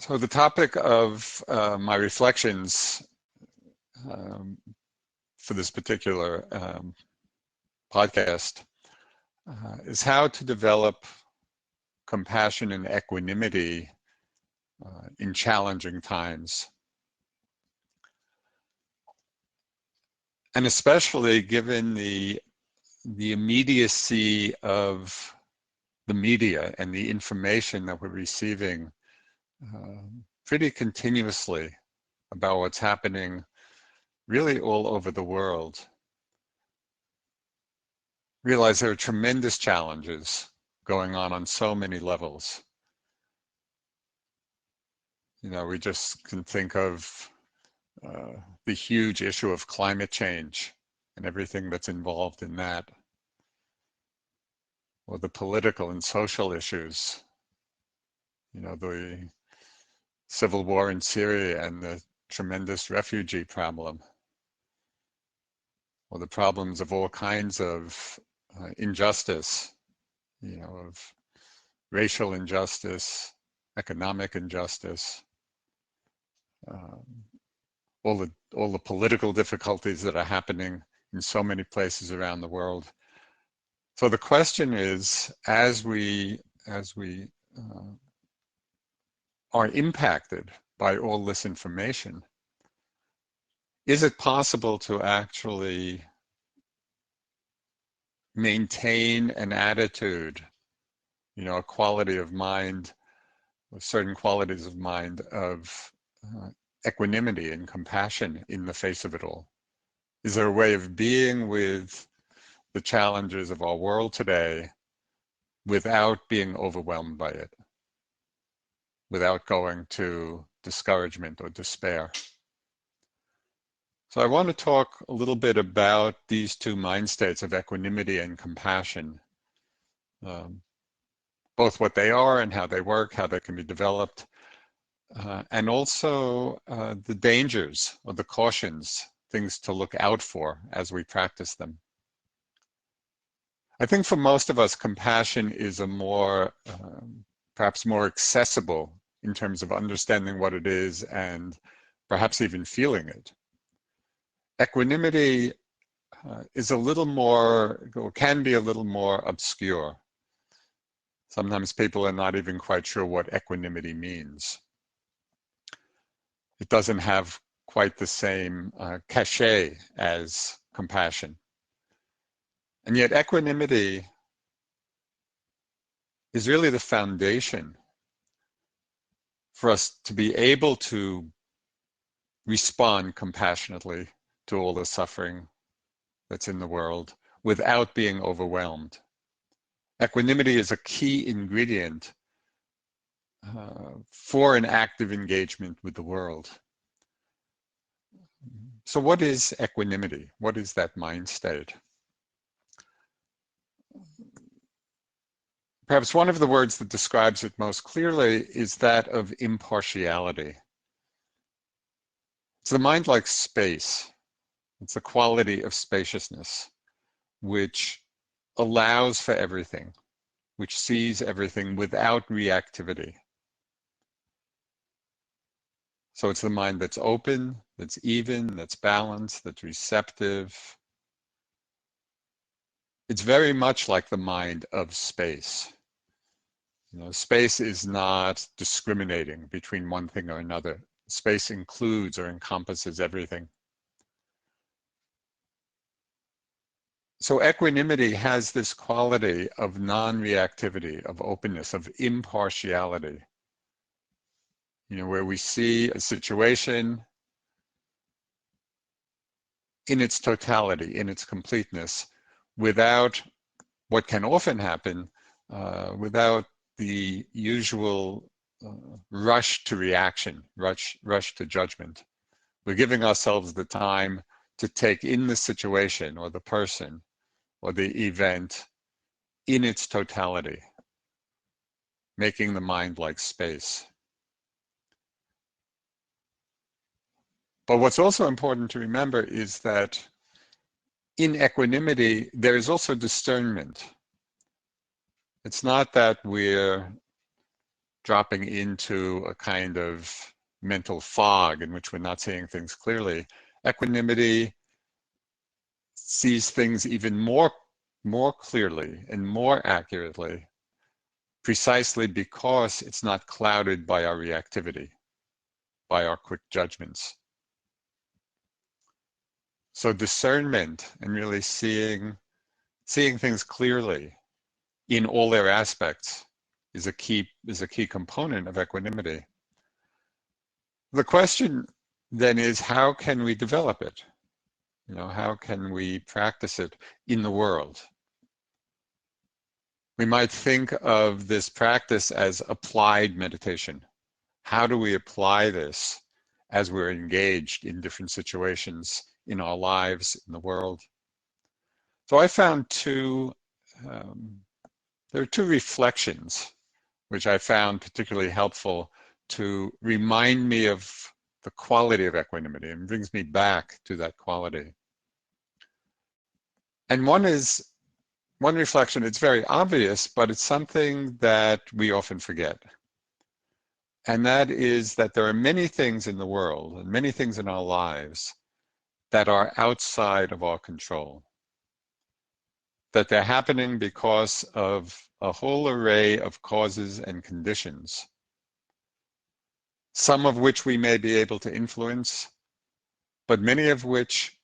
So the topic of my reflections for this particular podcast is how to develop compassion and equanimity in challenging times. And especially given the immediacy of the media and the information that we're receiving pretty continuously about what's happening really all over the world. Realize there are tremendous challenges going on so many levels. You know, we just can think of the huge issue of climate change and everything that's involved in that, or the political and social issues, you know, the civil war in Syria and the tremendous refugee problem, or the problems of all kinds of injustice, you know, of racial injustice, economic injustice, all the political difficulties that are happening in so many places around the world. So the question is, as we are impacted by all this information, is it possible to actually maintain an attitude, you know, a quality of mind, certain qualities of mind of equanimity and compassion in the face of it all? Is there a way of being with the challenges of our world today without being overwhelmed by it, without going to discouragement or despair? So I want to talk a little bit about these two mind states of equanimity and compassion, both what they are and how they work, how they can be developed, and also the dangers or the cautions, things to look out for as we practice them. I think for most of us, compassion is a more, perhaps more accessible in terms of understanding what it is and perhaps even feeling it. Equanimity is a little more, or can be a little more obscure. Sometimes people are not even quite sure what equanimity means. It doesn't have quite the same cachet as compassion. And yet equanimity is really the foundation for us to be able to respond compassionately to all the suffering that's in the world without being overwhelmed. Equanimity is a key ingredient for an active engagement with the world. So what is equanimity? What is that mind state? Perhaps one of the words that describes it most clearly is that of impartiality. It's the mind like space. It's the quality of spaciousness, which allows for everything, which sees everything without reactivity. So it's the mind that's open, that's even, that's balanced, that's receptive. It's very much like the mind of space. You know, space is not discriminating between one thing or another. Space includes or encompasses everything. So equanimity has this quality of non-reactivity, of openness, of impartiality. You know, where we see a situation in its totality, in its completeness, without what can often happen, without the usual rush to reaction, rush to judgment. We're giving ourselves the time to take in the situation or the person or the event in its totality, making the mind like space. But what's also important to remember is that in equanimity, there is also discernment. It's not that we're dropping into a kind of mental fog in which we're not seeing things clearly. Equanimity sees things even more clearly and more accurately, precisely because it's not clouded by our reactivity, by our quick judgments. So discernment and really seeing things clearly in all their aspects is a key component of equanimity. The question then is, how can we develop it? How can we practice it in the world? We might think of this practice as applied meditation. How do we apply this as we're engaged in different situations in our lives, in the world? So I found there are two reflections which I found particularly helpful to remind me of the quality of equanimity and brings me back to that quality. And one reflection, it's very obvious, but it's something that we often forget. And that is that there are many things in the world and many things in our lives that are outside of our control. That they're happening because of a whole array of causes and conditions, some of which we may be able to influence, but many of which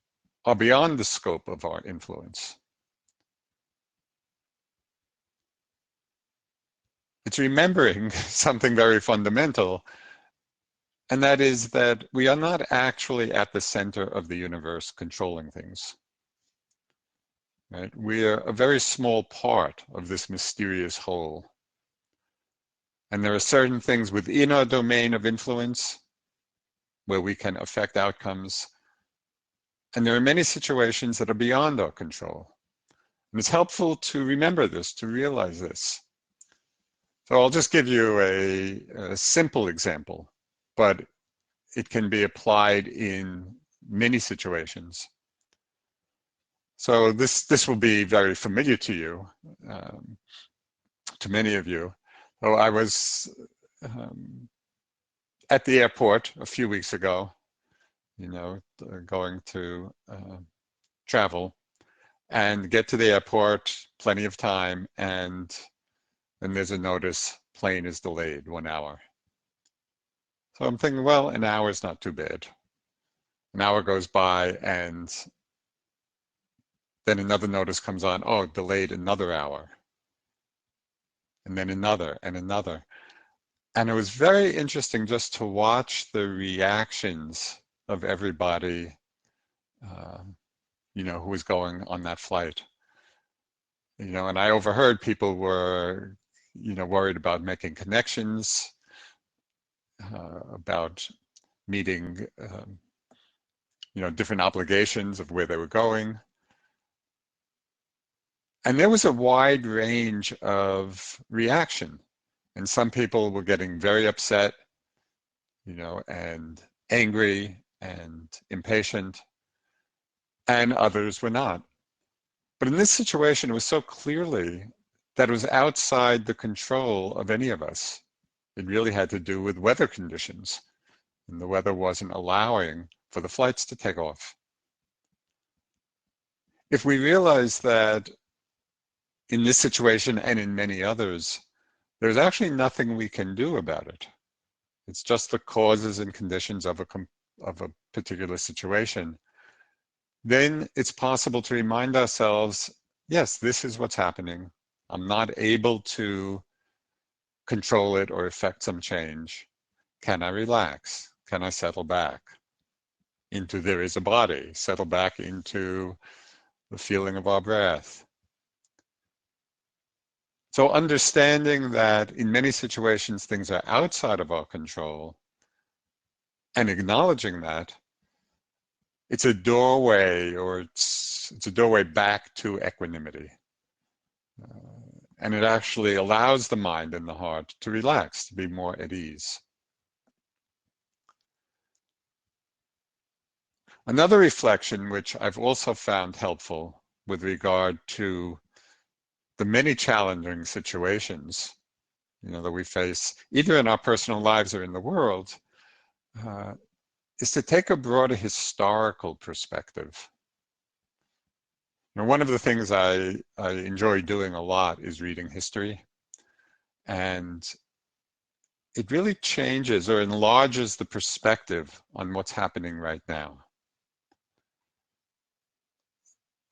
are beyond the scope of our influence. It's remembering something very fundamental, and that is that we are not actually at the center of the universe controlling things. Right? We are a very small part of this mysterious whole. And there are certain things within our domain of influence where we can affect outcomes. And there are many situations that are beyond our control. And it's helpful to remember this, to realize this. So I'll just give you a simple example, but it can be applied in many situations. So this will be very familiar to you, to many of you. So I was at the airport a few weeks ago, going to travel, and get to the airport, plenty of time, and then there's a notice, plane is delayed 1 hour. So I'm thinking, well, an hour is not too bad. An hour goes by, and then another notice comes on, oh, delayed another hour. And then another and another. And it was very interesting just to watch the reactions of everybody, who was going on that flight. And I overheard people were, worried about making connections, about meeting, different obligations of where they were going. And there was a wide range of reaction. And some people were getting very upset, and angry and impatient, and others were not. But in this situation, it was so clearly that it was outside the control of any of us. It really had to do with weather conditions, and the weather wasn't allowing for the flights to take off. If we realize that in this situation and in many others, there's actually nothing we can do about it. It's just the causes and conditions of a particular situation. Then it's possible to remind ourselves, yes, this is what's happening. I'm not able to control it or effect some change. Can I relax? Can I settle back into there is a body, settle back into the feeling of our breath? So understanding that in many situations things are outside of our control and acknowledging that, it's a doorway, or it's a doorway back to equanimity. And it actually allows the mind and the heart to relax, to be more at ease. Another reflection which I've also found helpful with regard to the many challenging situations, that we face either in our personal lives or in the world, is to take a broader historical perspective. One of the things I enjoy doing a lot is reading history, and it really changes or enlarges the perspective on what's happening right now.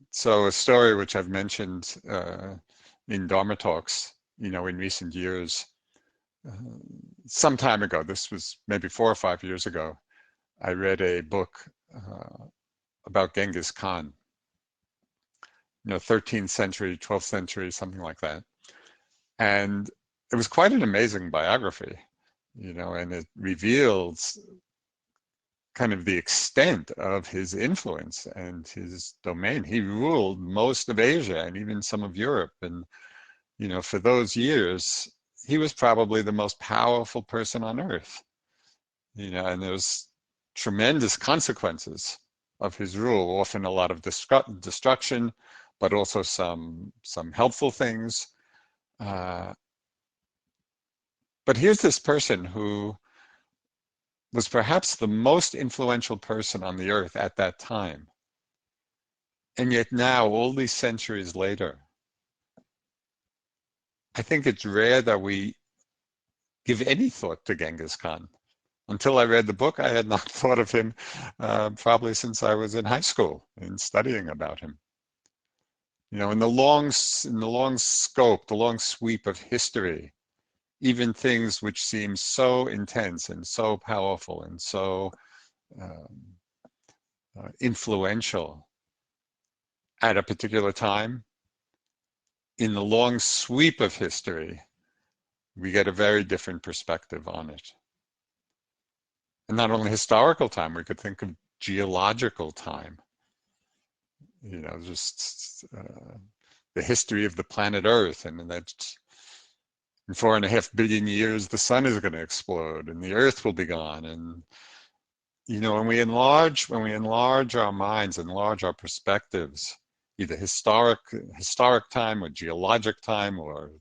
So a story which I've mentioned in Dharma talks, in recent years, some time ago, this was maybe 4 or 5 years ago, I read a book about Genghis Khan, 13th century, 12th century, something like that. And it was quite an amazing biography, and it reveals kind of the extent of his influence and his domain. He ruled most of Asia and even some of Europe. And, for those years, he was probably the most powerful person on earth, and there's tremendous consequences of his rule, often a lot of destruction, but also some helpful things. But here's this person who was perhaps the most influential person on the earth at that time. And yet now, all these centuries later, I think it's rare that we give any thought to Genghis Khan. Until I read the book, I had not thought of him probably since I was in high school and studying about him. In the long scope, the long sweep of history, even things which seem so intense and so powerful and so influential at a particular time, in the long sweep of history, we get a very different perspective on it. And not only historical time, we could think of geological time, just the history of the planet Earth, and that in 4.5 billion years, the sun is going to explode and the Earth will be gone. And when we enlarge our minds, enlarge our perspectives, either historic time or geologic time or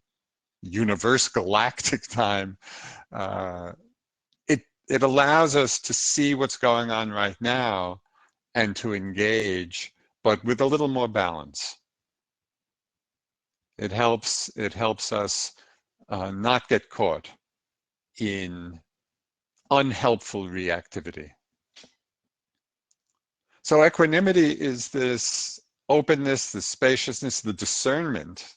universe galactic time, it allows us to see what's going on right now and to engage, but with a little more balance. It helps us not get caught in unhelpful reactivity. So equanimity is this openness, the spaciousness, the discernment.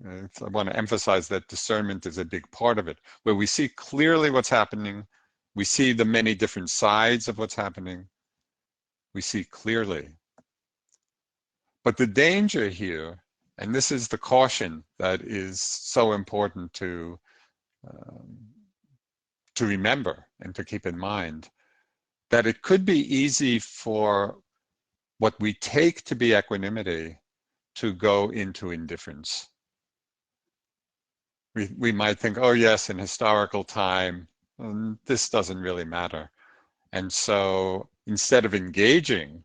I want to emphasize that discernment is a big part of it, where we see clearly what's happening. We see the many different sides of what's happening. We see clearly. But the danger here, and this is the caution that is so important to remember and to keep in mind, that it could be easy for what we take to be equanimity to go into indifference. We might think, oh yes, in historical time, this doesn't really matter. And so instead of engaging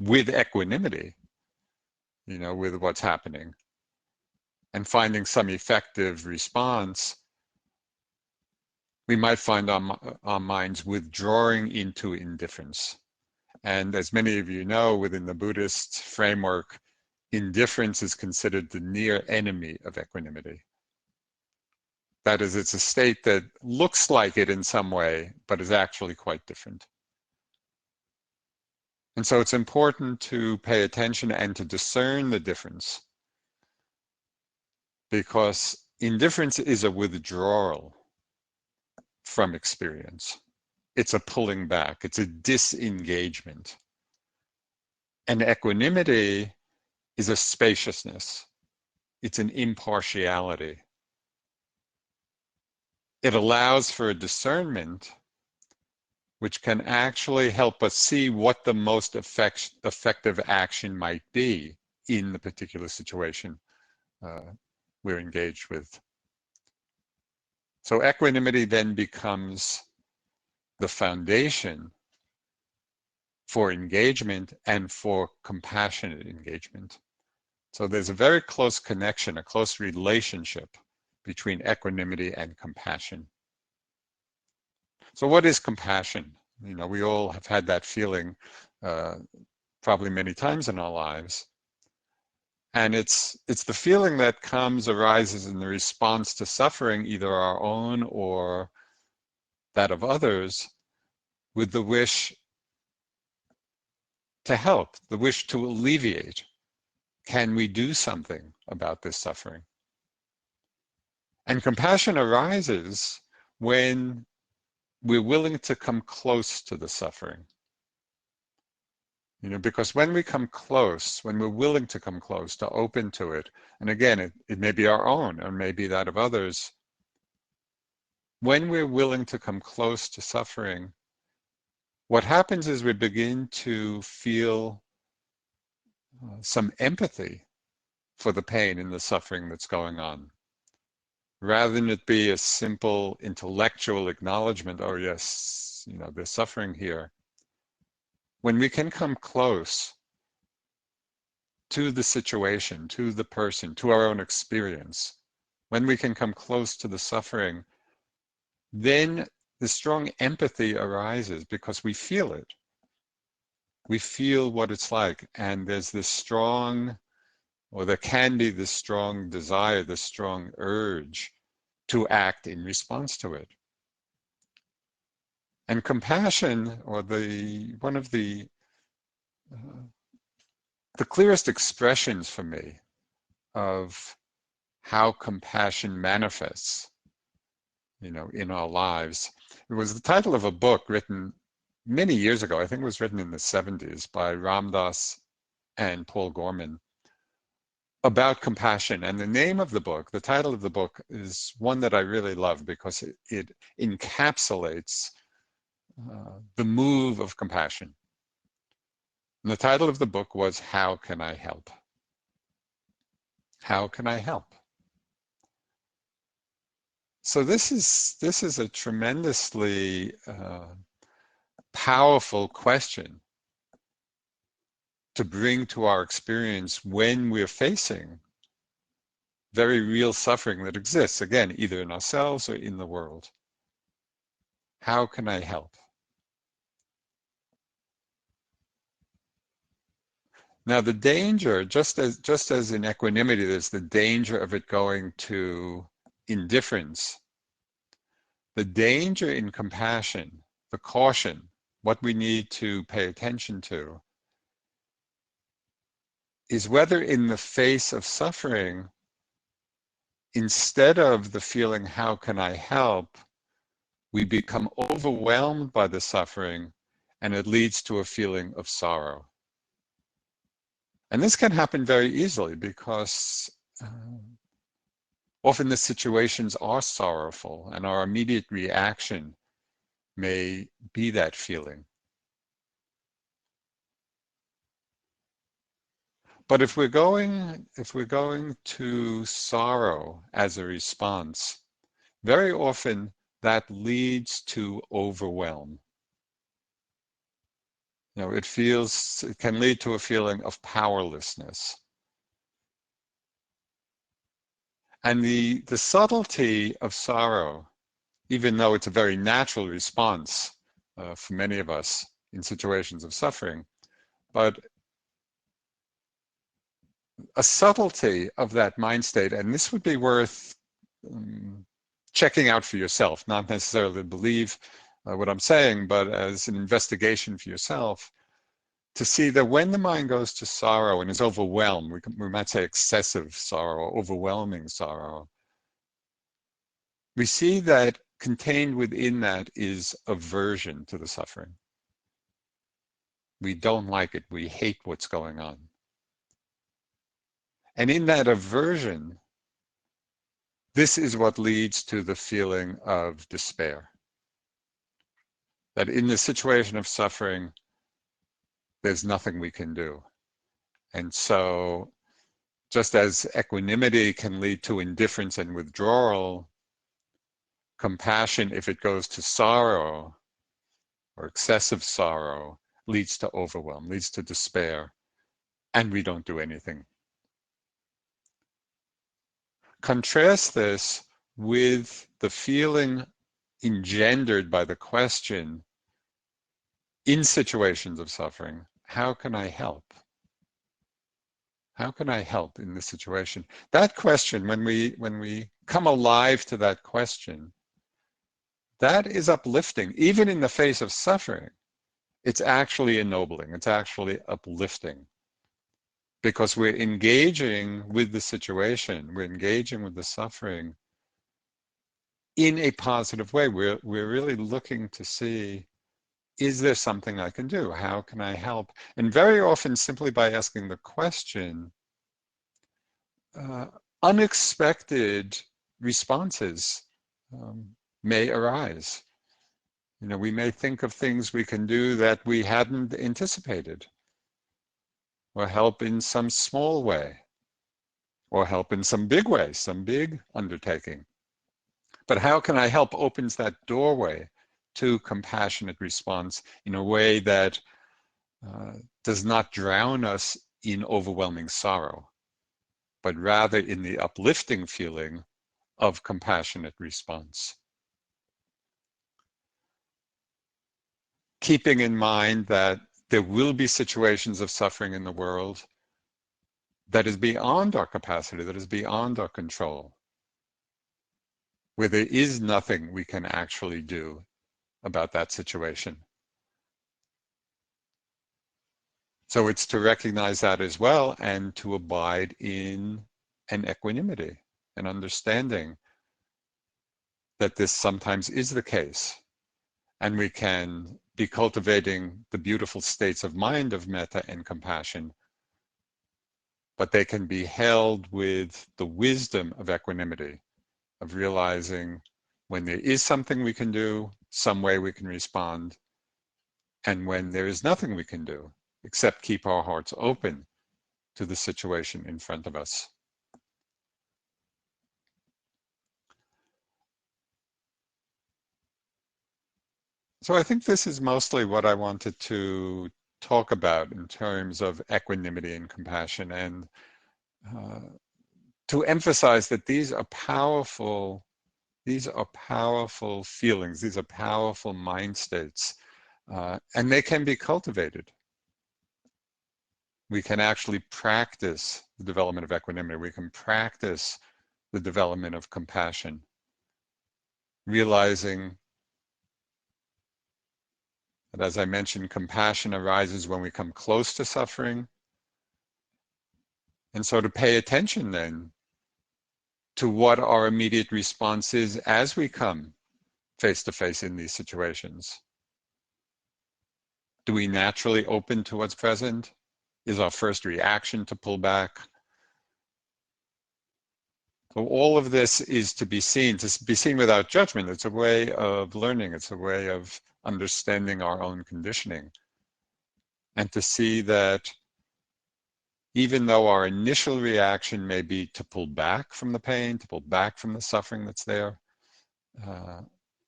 with equanimity, with what's happening, and finding some effective response, we might find our minds withdrawing into indifference. And as many of you know, within the Buddhist framework, indifference is considered the near enemy of equanimity. That is, it's a state that looks like it in some way, but is actually quite different. And so it's important to pay attention and to discern the difference, because indifference is a withdrawal from experience. It's a pulling back. It's a disengagement. And equanimity is a spaciousness. It's an impartiality. It allows for a discernment which can actually help us see what the most effective action might be in the particular situation we're engaged with. So equanimity then becomes the foundation for engagement and for compassionate engagement. So there's a very close connection, a close relationship between equanimity and compassion. So what is compassion? You know, we all have had that feeling probably many times in our lives. And it's the feeling that arises in the response to suffering, either our own or that of others, with the wish to help, the wish to alleviate. Can we do something about this suffering? And compassion arises when we're willing to come close to the suffering. You know, because when we come close, when we're willing to come close, to open to it, and again, it may be our own or may be that of others, when we're willing to come close to suffering, what happens is we begin to feel some empathy for the pain and the suffering that's going on. Rather than it be a simple intellectual acknowledgement, oh yes, you know, there's suffering here. When we can come close to the situation, to the person, to our own experience, when we can come close to the suffering, then the strong empathy arises because we feel it. We feel what it's like, and there's this strong, or there can be this strong desire, this strong urge to act in response to it. And compassion, or one of the clearest expressions for me of how compassion manifests, you know, in our lives. It was the title of a book written many years ago. I think it was written in the 70s by Ram Dass and Paul Gorman, about compassion. And the name of the book, the title of the book, is one that I really love because it encapsulates the move of compassion. And the title of the book was How Can I Help? How can I help? So this is a tremendously powerful question to bring to our experience when we're facing very real suffering that exists, again, either in ourselves or in the world. How can I help? Now the danger, just as in equanimity, there's the danger of it going to indifference. The danger in compassion, the caution, what we need to pay attention to, is whether in the face of suffering, instead of the feeling, how can I help, we become overwhelmed by the suffering and it leads to a feeling of sorrow. And this can happen very easily because often the situations are sorrowful and our immediate reaction may be that feeling. But if we're going to sorrow as a response, very often that leads to overwhelm. You know, it can lead to a feeling of powerlessness. And the subtlety of sorrow, even though it's a very natural response for many of us in situations of suffering, but a subtlety of that mind state, and this would be worth checking out for yourself, not necessarily believe what I'm saying, but as an investigation for yourself, to see that when the mind goes to sorrow and is overwhelmed, we might say excessive sorrow, overwhelming sorrow, we see that contained within that is aversion to the suffering. We don't like it. We hate what's going on. And in that aversion, this is what leads to the feeling of despair. That in the situation of suffering, there's nothing we can do. And so just as equanimity can lead to indifference and withdrawal, compassion, if it goes to sorrow or excessive sorrow, leads to overwhelm, leads to despair, and we don't do anything. Contrast this with the feeling engendered by the question, in situations of suffering, how can I help? How can I help in this situation? That question, when we come alive to that question, that is uplifting. Even in the face of suffering, it's actually ennobling. It's actually uplifting. Because we're engaging with the situation, we're engaging with the suffering in a positive way. We're really looking to see, is there something I can do? How can I help? And very often, simply by asking the question, uh, unexpected responses may arise. You know, we may think of things we can do that we hadn't anticipated, or help in some small way, or help in some big way, some big undertaking. But how can I help opens that doorway to compassionate response in a way that does not drown us in overwhelming sorrow, but rather in the uplifting feeling of compassionate response. Keeping in mind that there will be situations of suffering in the world that is beyond our capacity, that is beyond our control, where there is nothing we can actually do about that situation. So it's to recognize that as well, and to abide in an equanimity, an understanding that this sometimes is the case. And we can be cultivating the beautiful states of mind of metta and compassion, but they can be held with the wisdom of equanimity, of realizing when there is something we can do, some way we can respond, and when there is nothing we can do, except keep our hearts open to the situation in front of us. So I think this is mostly what I wanted to talk about in terms of equanimity and compassion, and uh, to emphasize that these are powerful feelings, these are powerful mind states, and they can be cultivated. We can actually practice the development of equanimity. We can practice the development of compassion, realizing that, as I mentioned, compassion arises when we come close to suffering. And so to pay attention then to what our immediate response is as we come face to face in these situations. Do we naturally open to what's present? Is our first reaction to pull back? So all of this is to be seen without judgment. It's a way of learning. It's a way of understanding our own conditioning. And to see that even though our initial reaction may be to pull back from the pain, to pull back from the suffering that's there,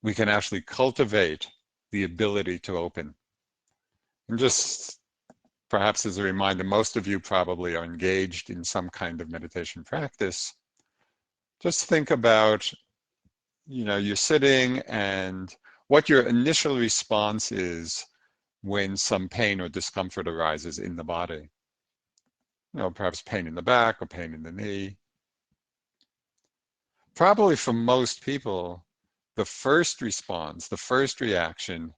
we can actually cultivate the ability to open. And just perhaps as a reminder, most of you probably are engaged in some kind of meditation practice. Just think about, you're sitting and what your initial response is when some pain or discomfort arises in the body. Perhaps pain in the back or pain in the knee. Probably for most people, the first response, the first reaction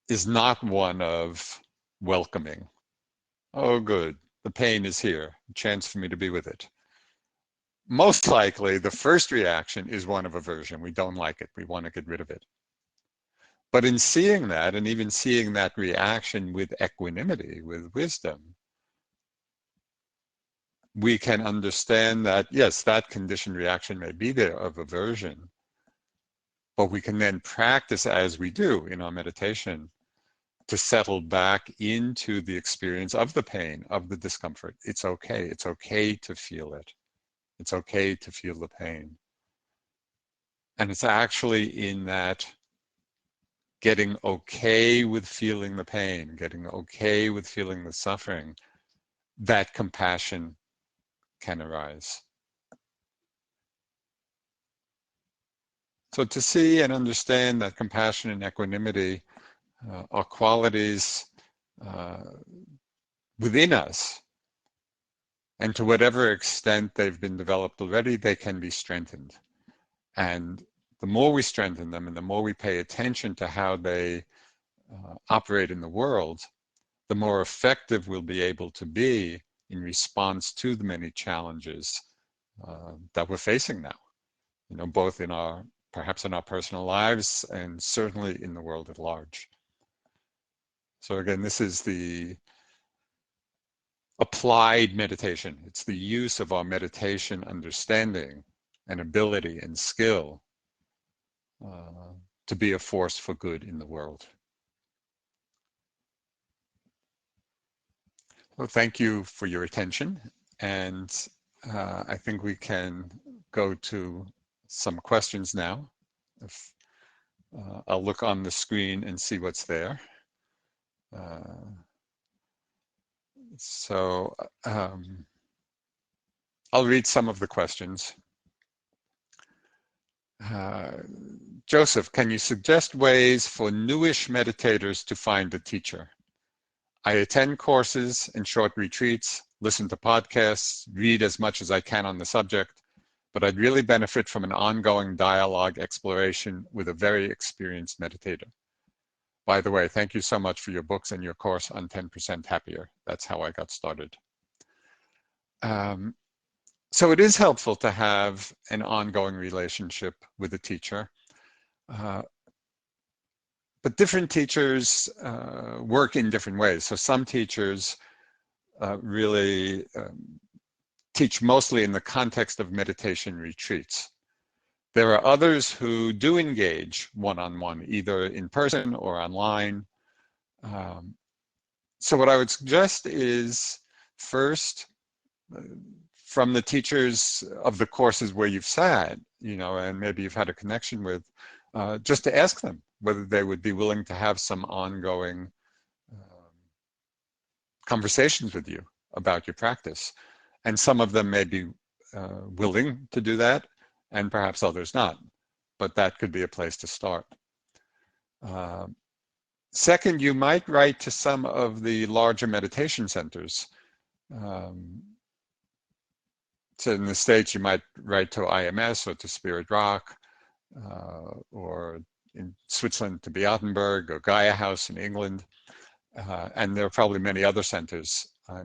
is not one of welcoming. Oh, good, the pain is here, a chance for me to be with it. Most likely, the first reaction is one of aversion. We don't like it. We want to get rid of it. But in seeing that, and even seeing that reaction with equanimity, with wisdom, we can understand that, yes, that conditioned reaction may be there of aversion, but we can then practice, as we do in our meditation, to settle back into the experience of the pain, of the discomfort. It's okay. It's okay to feel it. It's okay to feel the pain. And it's actually in that getting okay with feeling the pain, getting okay with feeling the suffering, that compassion can arise. So to see and understand that compassion and equanimity are qualities within us, and to whatever extent they've been developed already, they can be strengthened. And the more we strengthen them and the more we pay attention to how they operate in the world, the more effective we'll be able to be in response to the many challenges that we're facing now, both in perhaps in our personal lives and certainly in the world at large. So again, this is the applied meditation. It's the use of our meditation understanding and ability and skill to be a force for good in the world. Well, thank you for your attention, and I think we can go to some questions now. I'll look on the screen and see what's there. So I'll read some of the questions. Joseph, can you suggest ways for newish meditators to find a teacher? I attend courses and short retreats, listen to podcasts, read as much as I can on the subject, but I'd really benefit from an ongoing dialogue exploration with a very experienced meditator. By the way, thank you so much for your books and your course on 10% Happier. That's how I got started. So it is helpful to have an ongoing relationship with a teacher. But different teachers work in different ways. So some teachers really teach mostly in the context of meditation retreats. There are others who do engage one-on-one, either in person or online. So what I would suggest is first, from the teachers of the courses where you've sat, and maybe you've had a connection with, just to ask them whether they would be willing to have some ongoing conversations with you about your practice. And some of them may be willing to do that, and perhaps others not. But that could be a place to start. Second, you might write to some of the larger meditation centers. So in the States, you might write to IMS or to Spirit Rock, or in Switzerland to Beatenberg or Gaia House in England. And there are probably many other centers I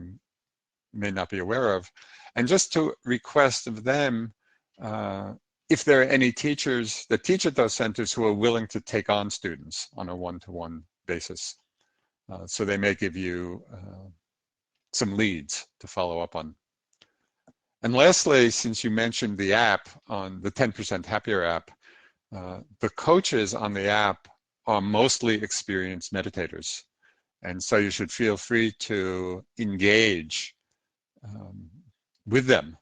may not be aware of. And just to request of them, if there are any teachers that teach at those centers who are willing to take on students on a one-to-one basis. So they may give you some leads to follow up on. And lastly, since you mentioned the app, on the 10% Happier app, the coaches on the app are mostly experienced meditators. And so you should feel free to engage with them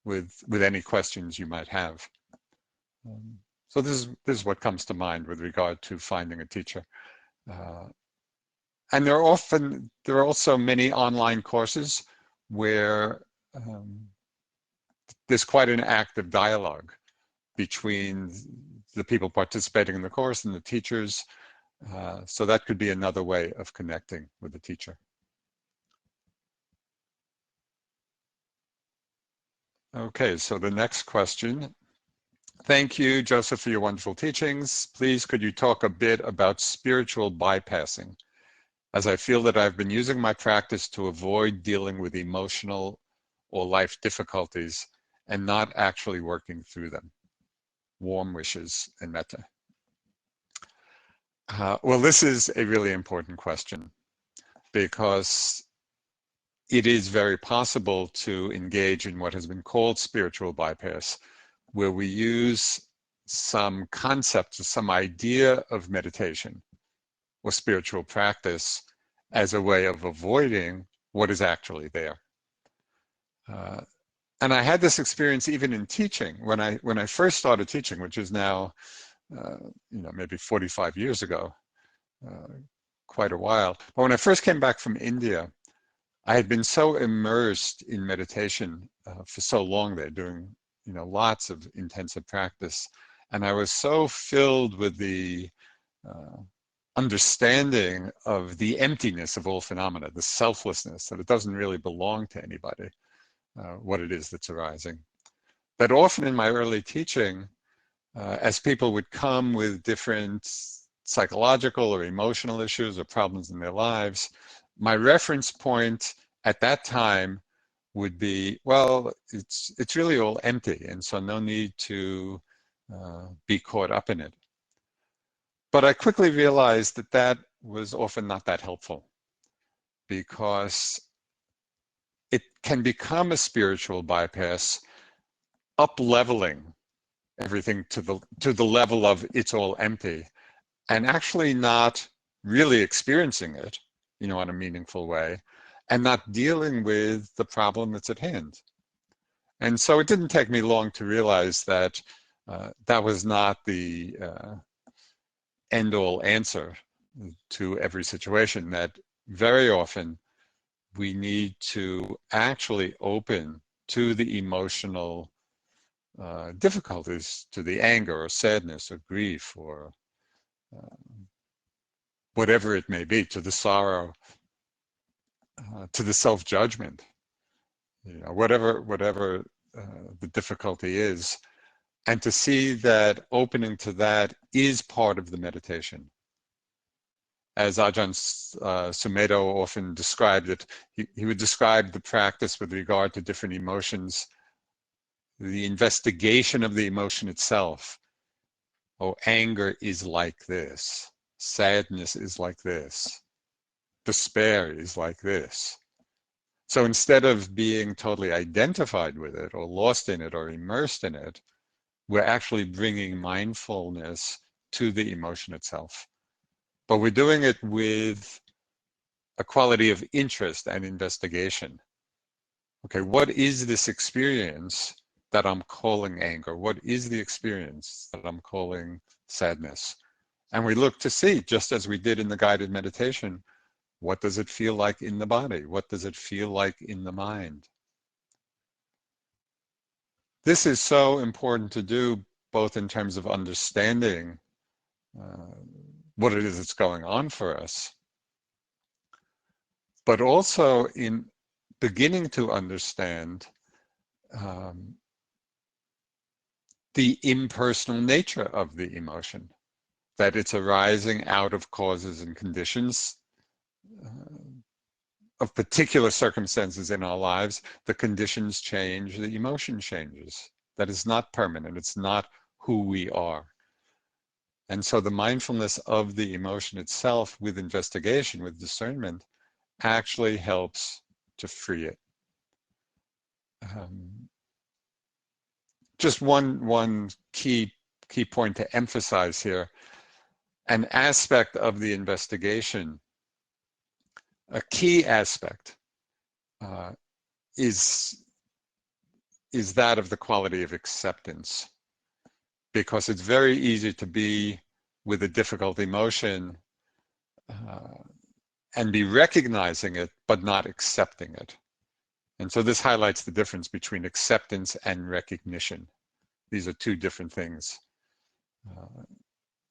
with any questions you might have. So this is what comes to mind with regard to finding a teacher. And there are also many online courses where there's quite an active dialogue between the people participating in the course and the teachers. So that could be another way of connecting with the teacher. Okay, so the next question. Thank you, Joseph, for your wonderful teachings. Please, could you talk a bit about spiritual bypassing, as I feel that I've been using my practice to avoid dealing with emotional or life difficulties and not actually working through them. Warm wishes and metta. Well, this is a really important question, because it is very possible to engage in what has been called spiritual bypass, where we use some concepts or some idea of meditation or spiritual practice as a way of avoiding what is actually there. And I had this experience even in teaching. When I first started teaching, which is now maybe 45 years ago, quite a while. But when I first came back from India, I had been so immersed in meditation for so long there, doing lots of intensive practice, And I was so filled with the understanding of the emptiness of all phenomena, the selflessness, that it doesn't really belong to anybody, what it is that's arising. That often in my early teaching, as people would come with different psychological or emotional issues or problems in their lives, my reference point at that time would be, well, it's really all empty, and so no need to be caught up in it. But I quickly realized that that was often not that helpful, because it can become a spiritual bypass, up-leveling everything to the level of it's all empty, and actually not really experiencing it, in a meaningful way, and not dealing with the problem that's at hand. And so it didn't take me long to realize that that was not the end-all answer to every situation, that very often we need to actually open to the emotional difficulties, to the anger or sadness or grief or whatever it may be, to the sorrow, to the self-judgment, whatever the difficulty is, and to see that opening to that is part of the meditation. As Ajahn Sumedho often described it, he would describe the practice with regard to different emotions, the investigation of the emotion itself. Oh, anger is like this. Sadness is like this. Despair is like this. So instead of being totally identified with it or lost in it or immersed in it, we're actually bringing mindfulness to the emotion itself. But we're doing it with a quality of interest and investigation. Okay, what is this experience that I'm calling anger? What is the experience that I'm calling sadness? And we look to see, just as we did in the guided meditation, what does it feel like in the body? What does it feel like in the mind? This is so important to do, both in terms of understanding what it is that's going on for us, but also in beginning to understand the impersonal nature of the emotion, that it's arising out of causes and conditions of particular circumstances in our lives. The conditions change, the emotion changes. That is not permanent. It's not who we are. And so the mindfulness of the emotion itself, with investigation, with discernment, actually helps to free it. Just one key point to emphasize here: an aspect of the investigation, a key aspect, is that of the quality of acceptance, because it's very easy to be with a difficult emotion and be recognizing it but not accepting it. And so this highlights the difference between acceptance and recognition. These are two different things.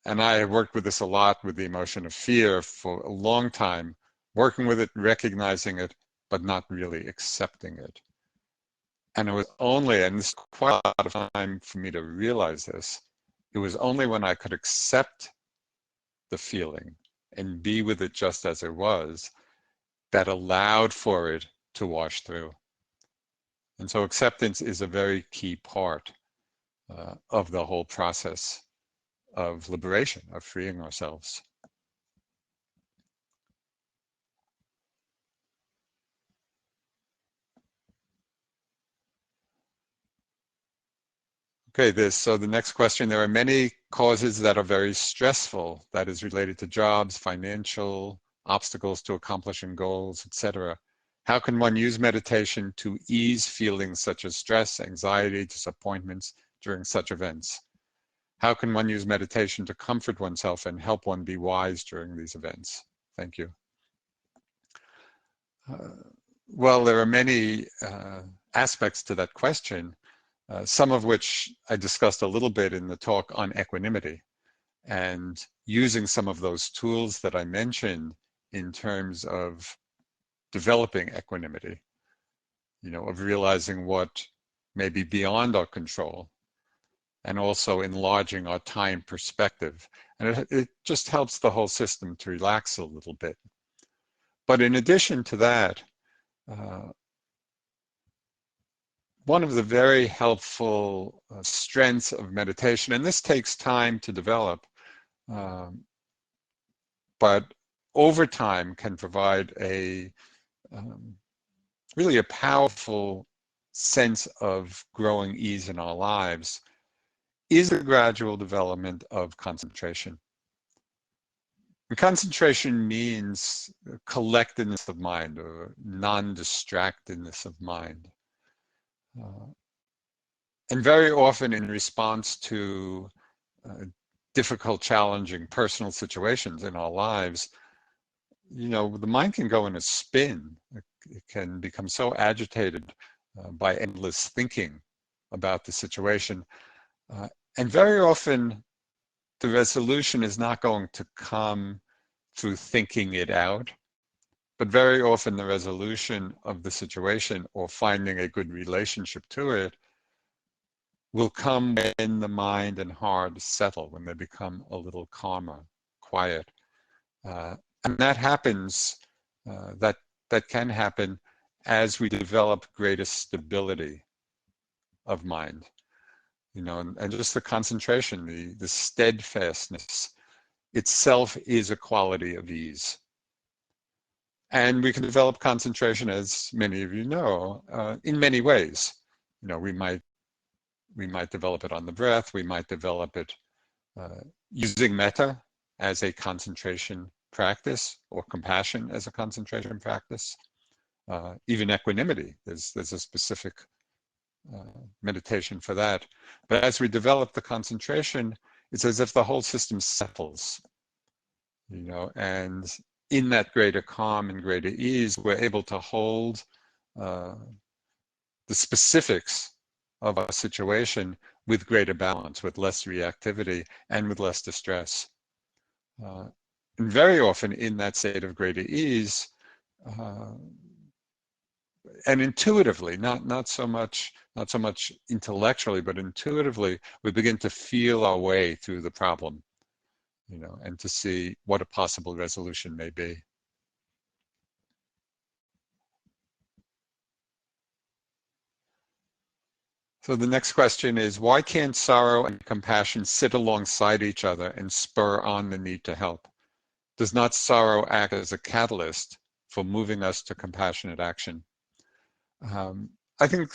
And I have worked with this a lot, with the emotion of fear for a long time, working with it, recognizing it, but not really accepting it. And it was only, and this took quite a lot of time for me to realize this, it was only when I could accept the feeling and be with it just as it was, that allowed for it to wash through. And so acceptance is a very key part of the whole process of liberation, of freeing ourselves. Okay, so the next question: there are many causes that are very stressful, that is related to jobs, financial, obstacles to accomplishing goals, etc. How can one use meditation to ease feelings such as stress, anxiety, disappointments during such events? How can one use meditation to comfort oneself and help one be wise during these events? Thank you. Well, there are many aspects to that question. some of which I discussed a little bit in the talk on equanimity, and using some of those tools that I mentioned in terms of developing equanimity, of realizing what may be beyond our control, and also enlarging our time perspective. And it just helps the whole system to relax a little bit. But in addition to that, one of the very helpful strengths of meditation, and this takes time to develop, but over time can provide really a powerful sense of growing ease in our lives, is the gradual development of concentration. And concentration means collectedness of mind, or non-distractedness of mind. And very often in response to difficult, challenging personal situations in our lives, the mind can go in a spin. It can become so agitated by endless thinking about the situation. And very often the resolution is not going to come through thinking it out, but very often the resolution of the situation, or finding a good relationship to it, will come when the mind and heart settle, when they become a little calmer, quiet. And that happens, that can happen as we develop greater stability of mind. And just the concentration, the steadfastness itself is a quality of ease. And we can develop concentration, as many of you know, in many ways. We might develop it on the breath. We might develop it using metta as a concentration practice, or compassion as a concentration practice. Even equanimity, there's a specific meditation for that. But as we develop the concentration, it's as if the whole system settles, and in that greater calm and greater ease, we're able to hold the specifics of a situation with greater balance, with less reactivity, and with less distress. And very often in that state of greater ease, and intuitively, not so much intellectually, but intuitively, we begin to feel our way through the problem, and to see what a possible resolution may be. So the next question is, why can't sorrow and compassion sit alongside each other and spur on the need to help? Does not sorrow act as a catalyst for moving us to compassionate action? I think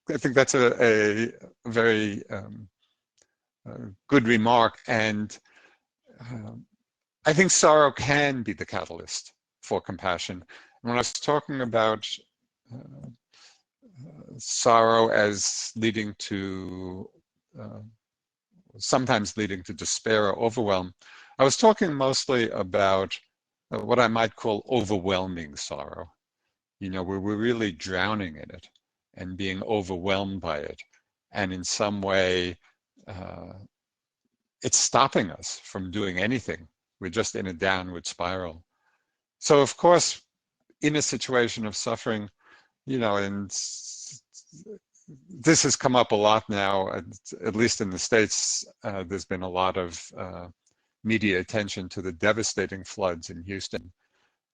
that's a very good remark, and I think sorrow can be the catalyst for compassion. And when I was talking about sorrow as leading to, sometimes leading to despair or overwhelm, I was talking mostly about what I might call overwhelming sorrow, where we're really drowning in it and being overwhelmed by it. And in some way, it's stopping us from doing anything. We're just in a downward spiral. So of course, in a situation of suffering, and this has come up a lot now, at least in the States. There's been a lot of media attention to the devastating floods in Houston.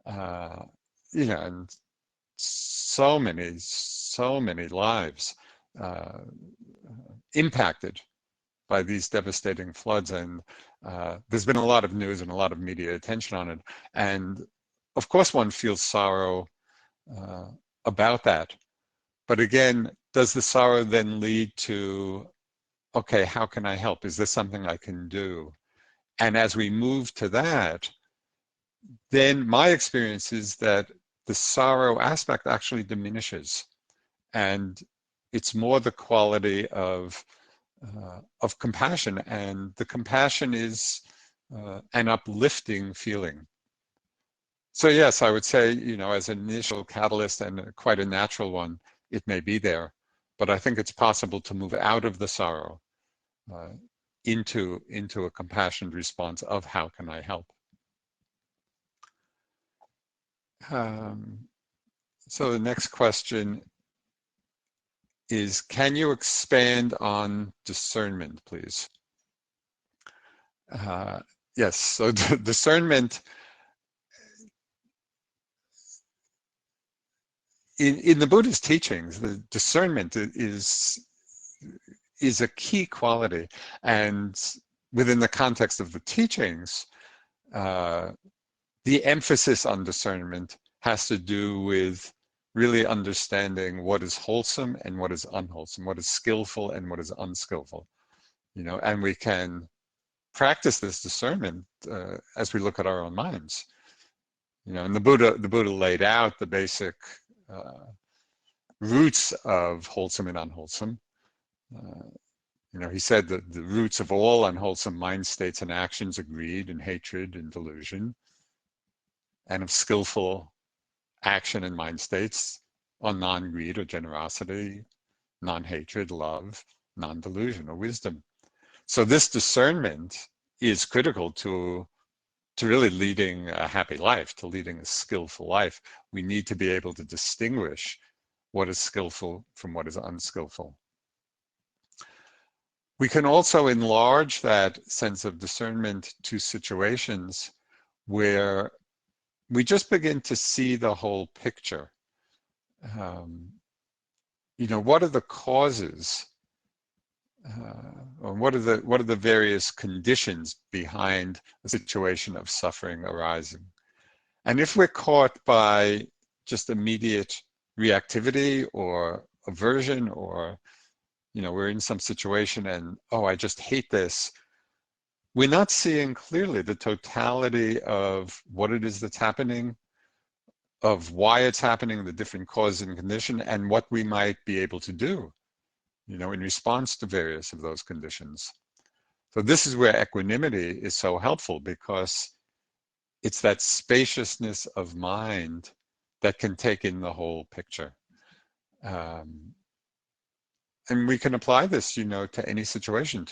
And so many lives impacted by these devastating floods, and there's been a lot of news and a lot of media attention on it. And of course one feels sorrow about that. But again, does the sorrow then lead to, okay, how can I help? Is there something I can do? And as we move to that, then my experience is that the sorrow aspect actually diminishes, and it's more the quality of compassion, and the compassion is an uplifting feeling. So yes, I would say, as an initial catalyst, and quite a natural one, it may be there. but I think it's possible to move out of the sorrow into a compassionate response of how can I help. So the next question is, can you expand on discernment, please? Yes, so discernment, in the Buddha's teachings, the discernment is a key quality. And within the context of the teachings, the emphasis on discernment has to do with really understanding what is wholesome and what is unwholesome, what is skillful and what is unskillful. And we can practice this discernment as we look at our own minds. And the Buddha laid out the basic roots of wholesome and unwholesome. He said that the roots of all unwholesome mind states and actions are greed and hatred and delusion, and of skillful action and mind states are non-greed or generosity, non-hatred, love, non-delusion or wisdom. So this discernment is critical to really leading a happy life, to leading a skillful life. We need to be able to distinguish what is skillful from what is unskillful. We can also enlarge that sense of discernment to situations where we just begin to see the whole picture. What are the causes? Or what are the various conditions behind a situation of suffering arising? And if we're caught by just immediate reactivity or aversion, or we're in some situation and, oh, I just hate this, we're not seeing clearly the totality of what it is that's happening, of why it's happening, the different causes and condition, and what we might be able to do, in response to various of those conditions. So this is where equanimity is so helpful, because it's that spaciousness of mind that can take in the whole picture. And we can apply this, to any situation.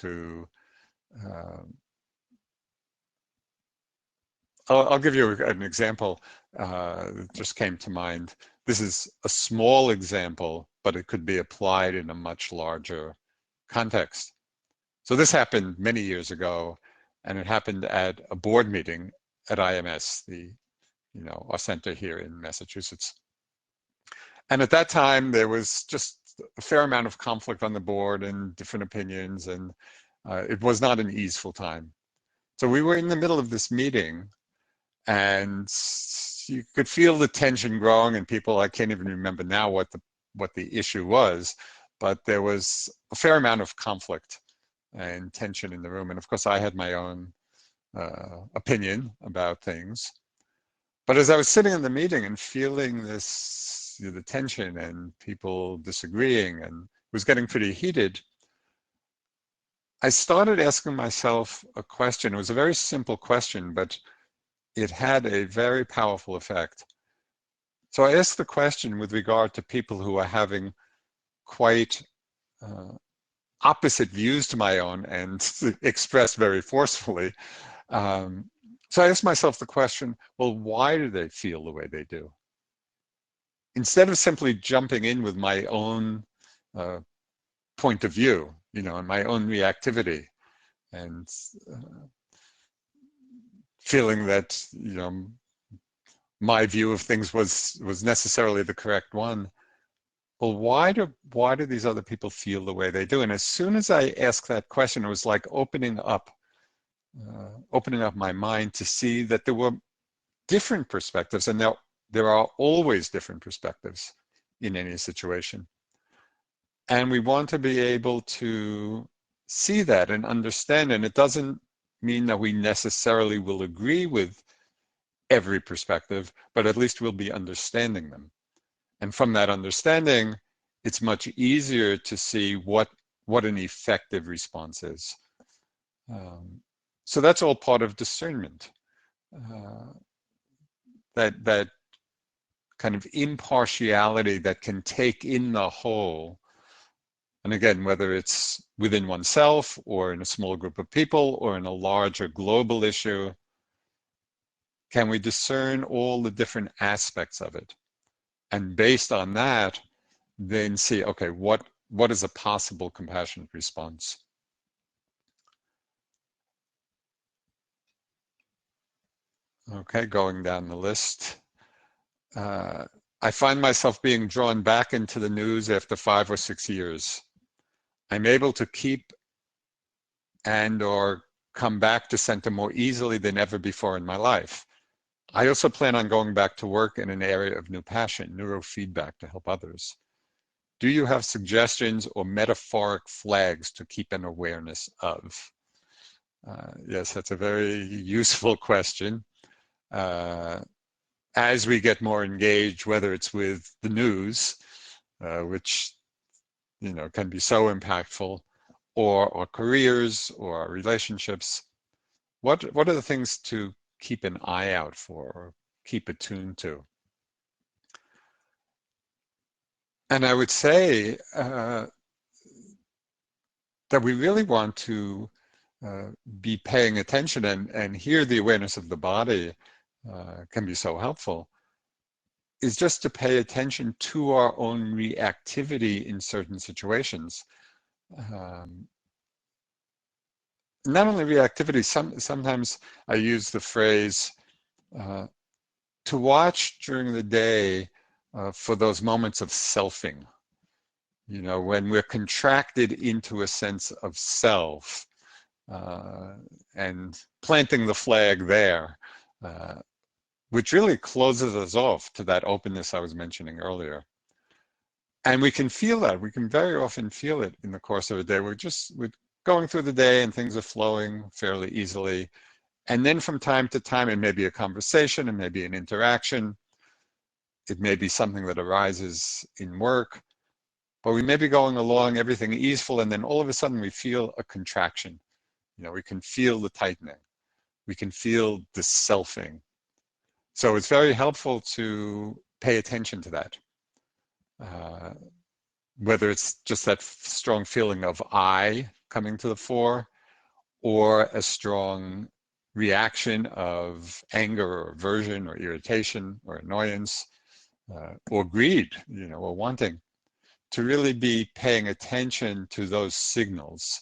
I'll give you an example that just came to mind. This is a small example, but it could be applied in a much larger context. So this happened many years ago, and it happened at a board meeting at IMS, our center here in Massachusetts. And at that time, there was just a fair amount of conflict on the board and different opinions, and it was not an easeful time. So we were in the middle of this meeting, and you could feel the tension growing, and people, I can't even remember now what the issue was, but there was a fair amount of conflict and tension in the room. And of course, I had my own opinion about things. But as I was sitting in the meeting and feeling this, the tension and people disagreeing, and it was getting pretty heated, I started asking myself a question. It was a very simple question, but it had a very powerful effect. So I asked the question with regard to people who are having quite opposite views to my own, and expressed very forcefully. So I asked myself the question, well, why do they feel the way they do? Instead of simply jumping in with my own point of view, and my own reactivity, and feeling that, my view of things was necessarily the correct one. Well, why do these other people feel the way they do? And as soon as I asked that question, it was like opening up my mind to see that there were different perspectives, and there are always different perspectives in any situation. And we want to be able to see that and understand, and it doesn't mean that we necessarily will agree with every perspective, but at least we'll be understanding them. And from that understanding, it's much easier to see what an effective response is. So that's all part of discernment. That kind of impartiality that can take in the whole And again, whether it's within oneself or in a small group of people or in a larger global issue, can we discern all the different aspects of it? And based on that, then see, okay, what is a possible compassionate response? Okay, going down the list. I find myself being drawn back into the news after 5 or 6 years. I'm able to keep and or come back to center more easily than ever before in my life. I also plan on going back to work in an area of new passion, neurofeedback, to help others. Do you have suggestions or metaphoric flags to keep an awareness of? Yes, that's a very useful question. As we get more engaged, whether it's with the news, which can be so impactful, or our careers or our relationships, what are the things to keep an eye out for or keep attuned to? And I would say that we really want to be paying attention, and here the awareness of the body can be so helpful, is just to pay attention to our own reactivity in certain situations. Not only reactivity, sometimes I use the phrase to watch during the day for those moments of selfing. When we're contracted into a sense of self, and planting the flag there, which really closes us off to that openness I was mentioning earlier. And we can feel that. We can very often feel it in the course of a day. We're going through the day and things are flowing fairly easily. And then from time to time, it may be a conversation, it may be an interaction, it may be something that arises in work, but we may be going along, everything easeful, and then all of a sudden we feel a contraction. We can feel the tightening. We can feel the selfing. So it's very helpful to pay attention to that. Whether it's just that strong feeling of I coming to the fore, or a strong reaction of anger or aversion or irritation or annoyance, or greed, or wanting, to really be paying attention to those signals,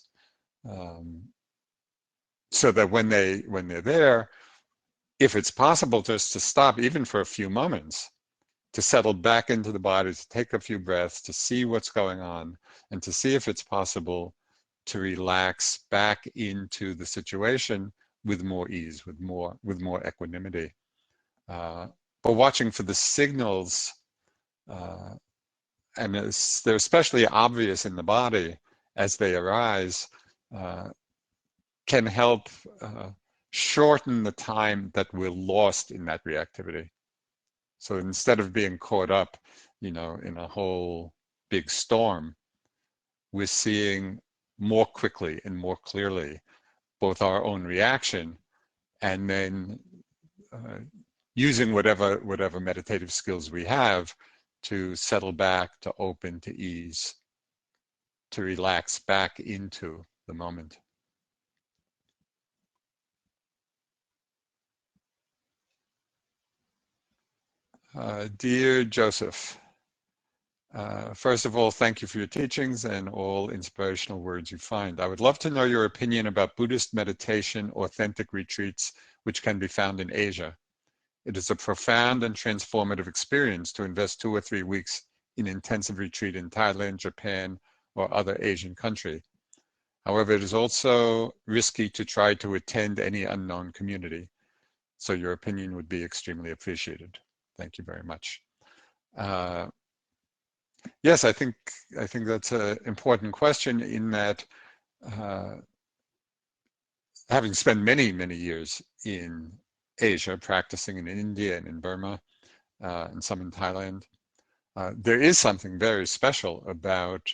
so that when they're there, if it's possible just to stop even for a few moments, to settle back into the body, to take a few breaths, to see what's going on, and to see if it's possible to relax back into the situation with more ease, with more equanimity. But watching for the signals, and they're especially obvious in the body as they arise, can help shorten the time that we're lost in that reactivity. So instead of being caught up, in a whole big storm, we're seeing more quickly and more clearly both our own reaction, and then using whatever meditative skills we have to settle back, to open, to ease, to relax back into the moment. Dear Joseph, first of all, thank you for your teachings and all inspirational words you find. I would love to know your opinion about Buddhist meditation, authentic retreats, which can be found in Asia. It is a profound and transformative experience to invest 2 or 3 weeks in intensive retreat in Thailand, Japan, or other Asian country. However, it is also risky to try to attend any unknown community. So your opinion would be extremely appreciated. Thank you very much. Yes, I think that's an important question, in that having spent many, many years in Asia, practicing in India and in Burma, and some in Thailand, there is something very special about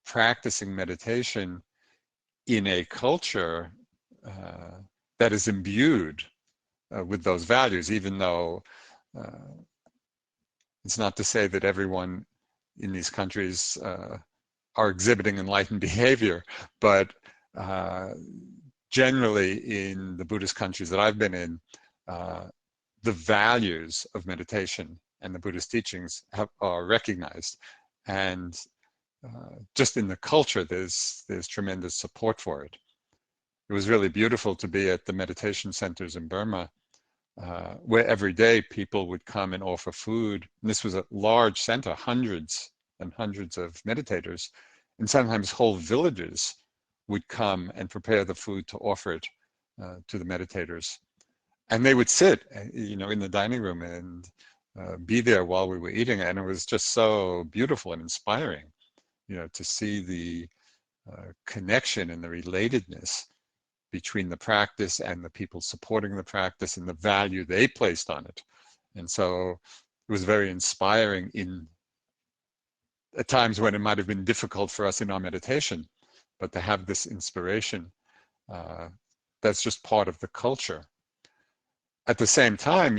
practicing meditation in a culture that is imbued with those values, even though it's not to say that everyone in these countries are exhibiting enlightened behavior, but generally in the Buddhist countries that I've been in, the values of meditation and the Buddhist teachings are recognized, and just in the culture, there's tremendous support for it. It was really beautiful to be at the meditation centers in Burma, where every day people would come and offer food. And this was a large center, hundreds and hundreds of meditators, and sometimes whole villages would come and prepare the food to offer it to the meditators. And they would sit, in the dining room and be there while we were eating. And it was just so beautiful and inspiring, to see the connection and the relatedness between the practice and the people supporting the practice and the value they placed on it. And so it was very inspiring at times when it might have been difficult for us in our meditation, but to have this inspiration, that's just part of the culture. At the same time,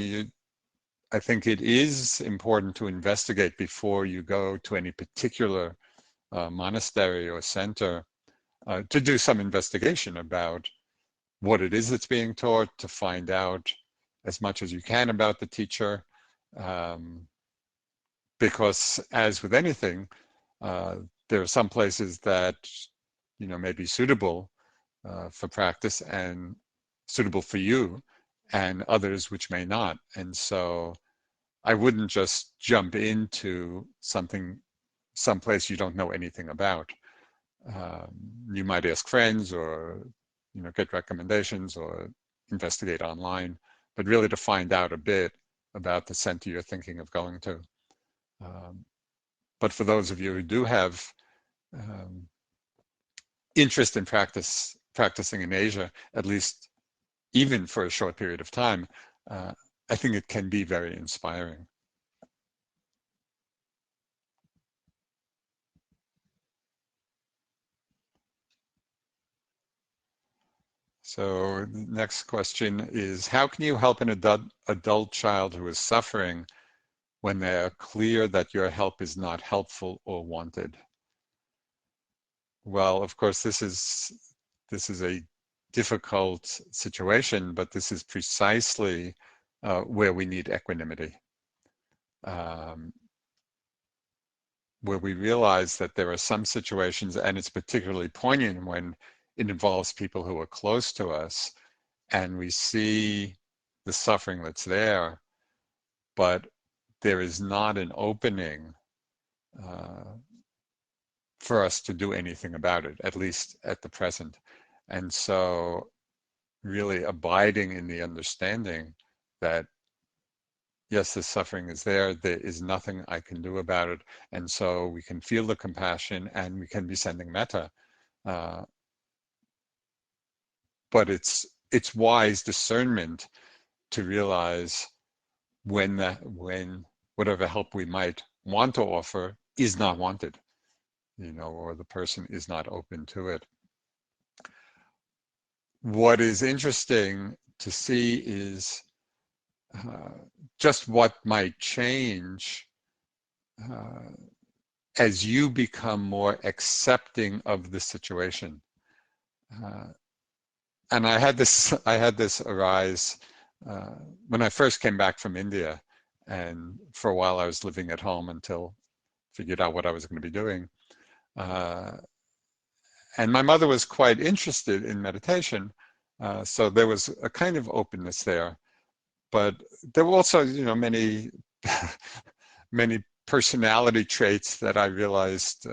I think it is important to investigate before you go to any particular monastery or center, to do some investigation about what it is that's being taught, to find out as much as you can about the teacher, because as with anything, there are some places that may be suitable for practice and suitable for you, and others which may not. And so I wouldn't just jump into someplace you don't know anything about. You might ask friends, or get recommendations, or investigate online, but really to find out a bit about the center you're thinking of going to. But for those of you who do have interest in practicing in Asia, at least even for a short period of time, I think it can be very inspiring. So the next question is, how can you help an adult child who is suffering when they are clear that your help is not helpful or wanted? Well, of course, this is a difficult situation, but this is precisely where we need equanimity, where we realize that there are some situations, and it's particularly poignant when it involves people who are close to us, and we see the suffering that's there, but there is not an opening for us to do anything about it, at least at the present. And so really abiding in the understanding that, yes, the suffering is there, there is nothing I can do about it, and so we can feel the compassion and we can be sending metta. But it's wise discernment to realize when whatever help we might want to offer is not wanted, or the person is not open to it. What is interesting to see is just what might change as you become more accepting of the situation. And I had this arise when I first came back from India, and for a while I was living at home until I figured out what I was going to be doing. And my mother was quite interested in meditation, so there was a kind of openness there. But there were also, many, many personality traits that I realized,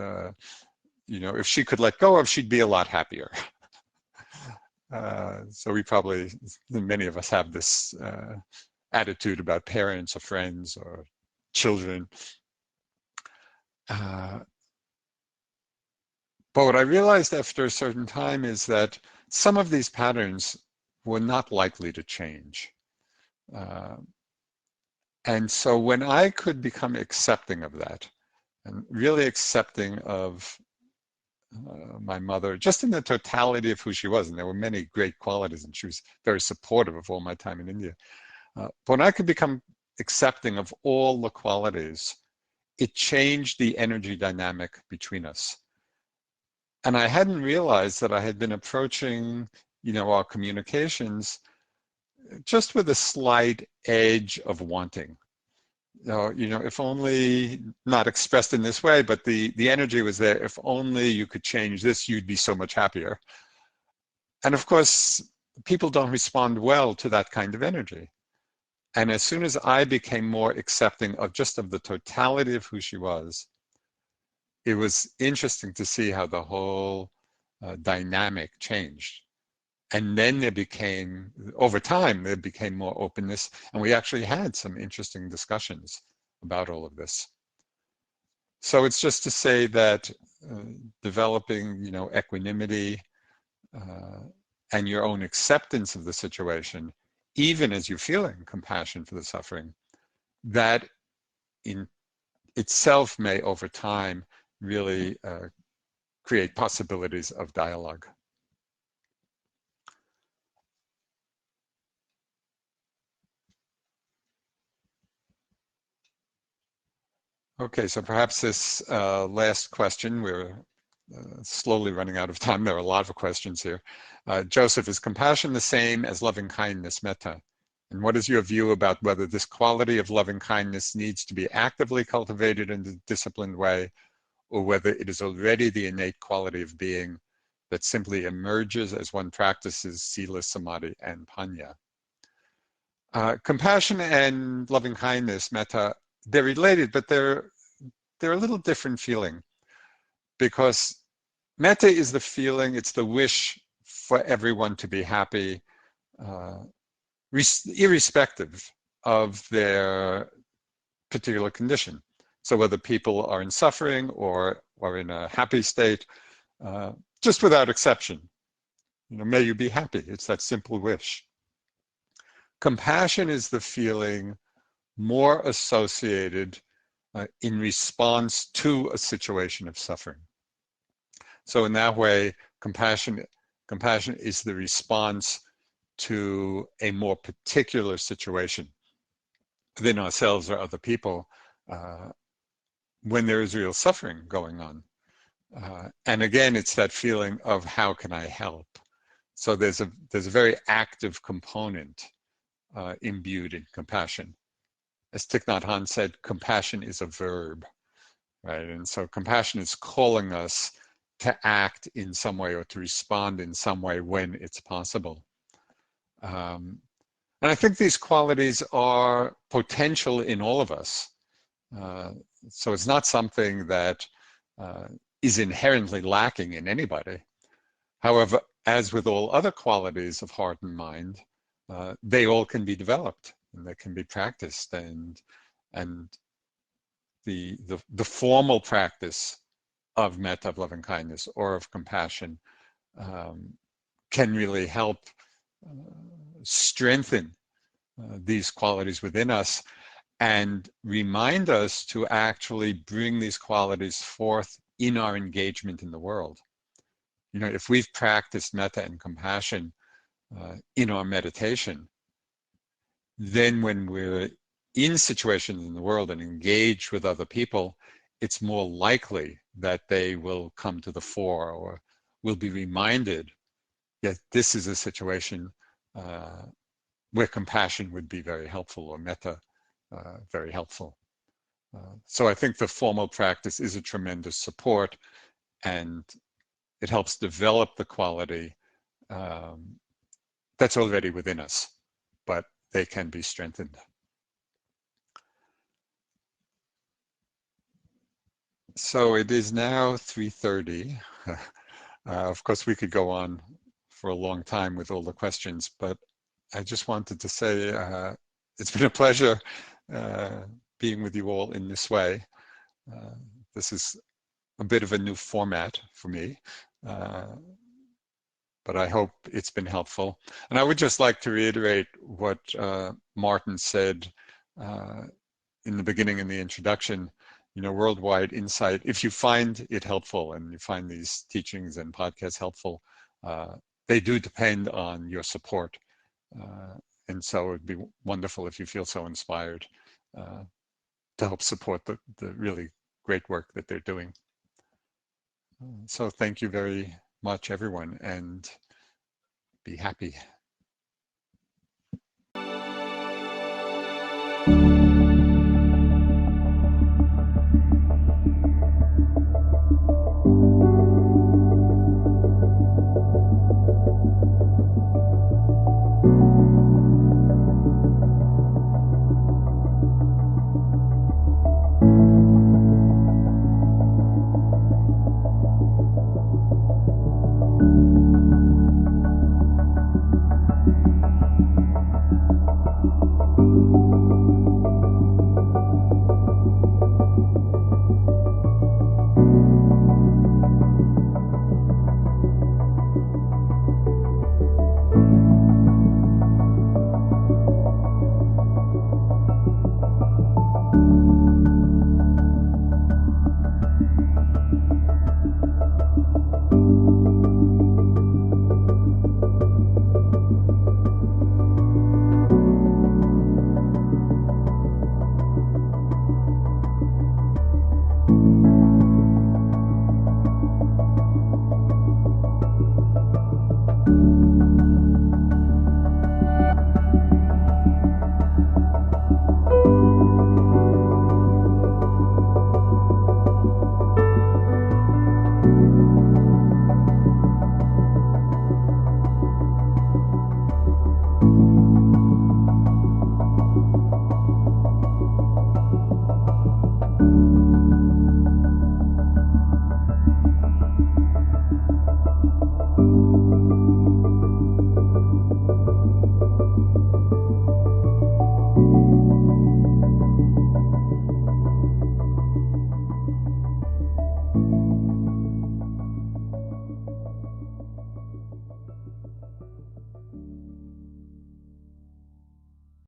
if she could let go of, she'd be a lot happier. So many of us have this attitude about parents or friends or children. But what I realized after a certain time is that some of these patterns were not likely to change. And so when I could become accepting of that, and really accepting of my mother, just in the totality of who she was, and there were many great qualities, and she was very supportive of all my time in India. But when I could become accepting of all the qualities, it changed the energy dynamic between us. And I hadn't realized that I had been approaching, our communications just with a slight edge of wanting. If only, not expressed in this way, but the energy was there. If only you could change this, you'd be so much happier. And of course, people don't respond well to that kind of energy. And as soon as I became more accepting of the totality of who she was, it was interesting to see how the whole dynamic changed. And then over time, there became more openness, and we actually had some interesting discussions about all of this. So it's just to say that developing, equanimity and your own acceptance of the situation, even as you're feeling compassion for the suffering, that in itself may, over time, really create possibilities of dialogue. Okay, so perhaps this last question, we're slowly running out of time. There are a lot of questions here. Joseph, is compassion the same as loving kindness, metta? And what is your view about whether this quality of loving kindness needs to be actively cultivated in a disciplined way, or whether it is already the innate quality of being that simply emerges as one practices sila, samadhi, and panya? Compassion and loving kindness, metta, they're related, but they're a little different feeling, because metta is the feeling, it's the wish for everyone to be happy, irrespective of their particular condition. So whether people are in suffering or in a happy state, just without exception, may you be happy. It's that simple wish. Compassion is the feeling more associated in response to a situation of suffering. So in that way, compassion is the response to a more particular situation within ourselves or other people when there is real suffering going on. And again, it's that feeling of how can I help? So there's a very active component imbued in compassion. As Thich Nhat Hanh said, compassion is a verb, right? And so compassion is calling us to act in some way or to respond in some way when it's possible. And I think these qualities are potential in all of us. So it's not something that is inherently lacking in anybody. However, as with all other qualities of heart and mind, they all can be developed and they can be practiced, and the formal practice of metta, of loving kindness, or of compassion can really help strengthen these qualities within us and remind us to actually bring these qualities forth in our engagement in the world. If we've practiced metta and compassion in our meditation, then when we're in situations in the world and engage with other people, it's more likely that they will come to the fore, or will be reminded that this is a situation where compassion would be very helpful, or metta very helpful. So I think the formal practice is a tremendous support, and it helps develop the quality that's already within us, but they can be strengthened. So it is now 3:30. Of course, we could go on for a long time with all the questions, but I just wanted to say it's been a pleasure being with you all in this way. This is a bit of a new format for me, but I hope it's been helpful. And I would just like to reiterate what Martin said in the beginning, in the introduction. Worldwide insight, if you find it helpful and you find these teachings and podcasts helpful, they do depend on your support. And so it'd be wonderful if you feel so inspired to help support the really great work that they're doing. So thank you very much, everyone, and be happy.